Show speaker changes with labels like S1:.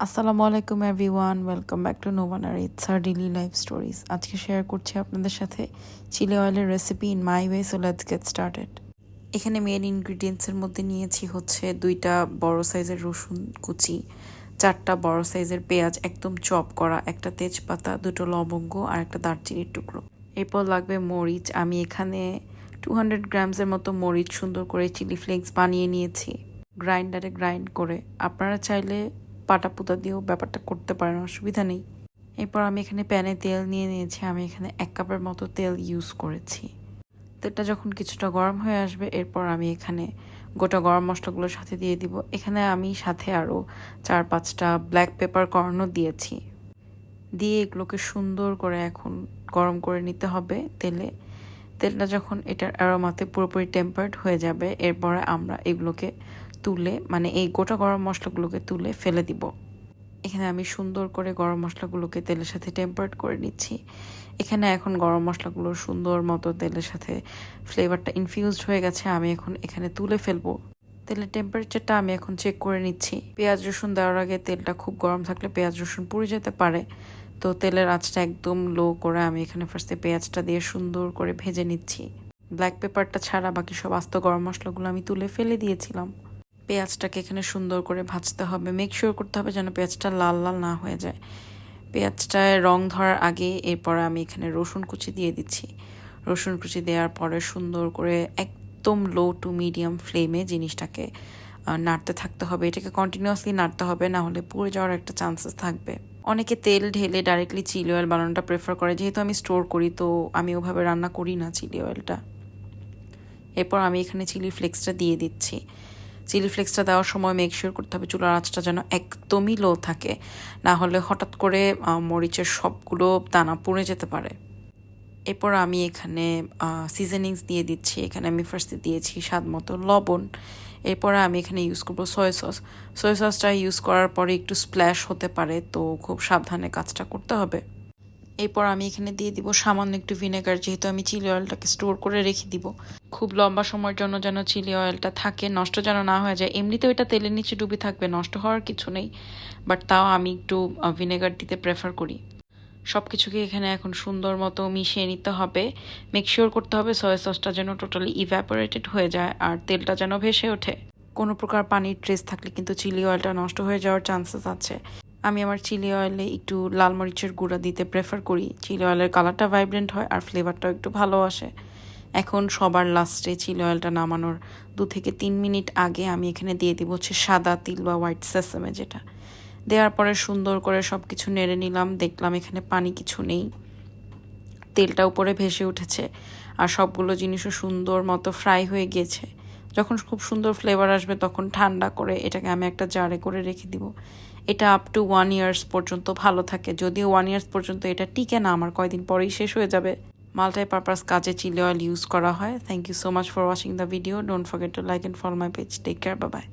S1: আসসালামু আলাইকুম everyone, welcome back to নোভানার it's our daily life stories. আজকে শেয়ার করছি আপনাদের সাথে চিলি অয়েলের recipe in my way, so let's get started. এখানে মেন ইনগ্রিডিয়েন্টসের মধ্যে নিয়েছি হচ্ছে 2টা বড় সাইজের রসুন কুচি, 4টা বড় সাইজের পেঁয়াজ একদম চপ করা, একটা তেজপাতা, 2টো লবঙ্গ আর একটা দারচিনির টুকরো। এরপর লাগবে মরিচ। আমি এখানে 200 গ্রামসের মতো মরিচ সুন্দর করে চিলি ফ্লেক্স বানিয়ে নিয়েছি গ্রাইন্ডারে গ্রাইন্ড করে। আপনারা চাইলে পাটা পুতা দিয়েও ব্যাপারটা করতে পারেন, অসুবিধা নেই। এরপর আমি এখানে প্যানে তেল নিয়ে নিয়েছি। আমি এখানে 1 কাপের মতো তেল ইউজ করেছি। তেলটা যখন কিছুটা গরম হয়ে আসবে, এরপর আমি এখানে গোটা গরম মশলাগুলোর সাথে দিয়ে দিব। এখানে আমি সাথে আরও 4-5টা ব্ল্যাক পেপার কর্নও দিয়েছি। দিয়ে এগুলোকে সুন্দর করে এখন গরম করে নিতে হবে তেলে। তেলটা যখন এটার অ্যারোমাতে পুরোপুরি টেম্পার্ড হয়ে যাবে, এরপরে আমরা এগুলোকে তুলে এই গোটা গরম মশলাগুলোকে তুলে ফেলে দিব। এখানে আমি সুন্দর করে গরম মশলাগুলোকে তেলের সাথে টেম্পার্ড করে নিচ্ছি। এখানে এখন গরম মশলাগুলোর সুন্দর মতো তেলের সাথে ফ্লেভারটা ইনফিউজড হয়ে গেছে। আমি এখন এখানে তুলে ফেলবো। তেলের টেম্পারেচারটা আমি এখন চেক করে নিচ্ছি। পেঁয়াজ রসুন দেওয়ার আগে তেলটা খুব গরম থাকলে পেঁয়াজ রসুন পুড়ে যেতে পারে, তো তেলের আঁচটা একদম লো করে আমি এখানে ফার্স্টে পেঁয়াজটা দিয়ে সুন্দর করে ভেজে নিচ্ছি। ব্ল্যাক পেপারটা ছাড়া বাকি সব আস্ত গরম মশলাগুলো আমি তুলে ফেলে দিয়েছিলাম। পেঁয়াজটাকে এখানে সুন্দর করে ভাজতে হবে। মেক শিওর করতে হবে যেন পেঁয়াজটা লাল লাল না হয়ে যায়। পেঁয়াজটায় রং ধরার আগে এরপর আমি এখানে রসুন কুচি দিয়ে দিচ্ছি। রসুন কুচি দেওয়ার পরে সুন্দর করে একদম লো টু মিডিয়াম ফ্লেমে জিনিসটাকে নাড়তে থাকতে হবে। এটাকে কন্টিনিউয়াসলি নাড়তে হবে, না হলে পুড়ে যাওয়ার একটা চান্সেস থাকবে। অনেকে তেল ঢেলে ডাইরেক্টলি চিলি অয়েল বানানোটা প্রেফার করে, যেহেতু আমি স্টোর করি তো আমি ওভাবে রান্না করি না চিলি অয়েলটা। এরপর আমি এখানে চিলি ফ্লেক্সটা দিয়ে দিচ্ছি। চিলি ফ্লেক্সটা দেওয়ার সময় মেক শিওর করতে হবে চুলার আঁচটা যেন একদমই লো থাকে, না হলে হঠাৎ করে মরিচের সবগুলো দানা পুড়ে যেতে পারে। এরপর আমি এখানে সিজনিংস দিয়ে দিচ্ছি। এখানে আমি ফার্স্টে দিয়েছি স্বাদ মতো লবণ। এরপরে আমি এখানে ইউজ করবো সয়া সস। সয়া সসটা ইউজ করার পরে একটু স্প্ল্যাশ হতে পারে, তো খুব সাবধানে কাজটা করতে হবে। এরপর আমি এখানে দিয়ে দিব সামান্য একটু ভিনেগার, যেহেতু আমি চিলি অয়েলটাকে স্টোর করে রেখে দিব। খুব লম্বা সময়ের জন্য যেন চিলি অয়েলটা থাকে, নষ্ট যেন না হয়ে যায়। এমনিতেও এটা তেলের নিচে ডুবে থাকবে, নষ্ট হওয়ার কিছু নেই, বাট তাও আমি একটু ভিনেগার দিতে প্রেফার করি। সব কিছুকে এখানে এখন সুন্দর মতো মিশিয়ে নিতে হবে। মেক শিওর করতে হবে সয়া সসটা যেন টোটালি ইভ্যাপোরেটেড হয়ে যায় আর তেলটা যেন ভেসে ওঠে। কোনো প্রকার পানির ট্রেস থাকলে কিন্তু চিলি অয়েলটা নষ্ট হয়ে যাওয়ার চান্সেস আছে। আমি আমার চিলি অয়েলে একটু লাল মরিচের গুঁড়া দিতে প্রেফার করি। চিলি অয়েলের কালারটা ভাইব্রেন্ট হয় আর ফ্লেভারটাও একটু ভালো আসে। এখন সবার লাস্টে চিলি অয়েলটা নামানোর 2 থেকে 3 মিনিট আগে আমি এখানে দিয়ে দিব হচ্ছে সাদা তিল বা হোয়াইট সেসামে, যেটা দেওয়ার পরে সুন্দর করে সব কিছু নেড়ে নিলাম। দেখলাম এখানে পানি কিছু নেই, তেলটা উপরে ভেসে উঠেছে আর সবগুলো জিনিসও সুন্দর মতো ফ্রাই হয়ে গিয়েছে। যখন খুব সুন্দর ফ্লেভার আসবে তখন ঠান্ডা করে এটাকে আমি একটা জারে করে রেখে দিব। এটা আপ টু 1 ইয়ার্স পর্যন্ত ভালো থাকে, যদিও 1 ইয়ার্স পর্যন্ত এটা টিকে না, আমার কয়দিন পরেই শেষ হয়ে যাবে। মাল্টি-পারপাস কাজে চিলি অয়েল ইউজ করা হয়। Thank you so much for watching the video. Don't forget to like and follow my page. Take care, bye by.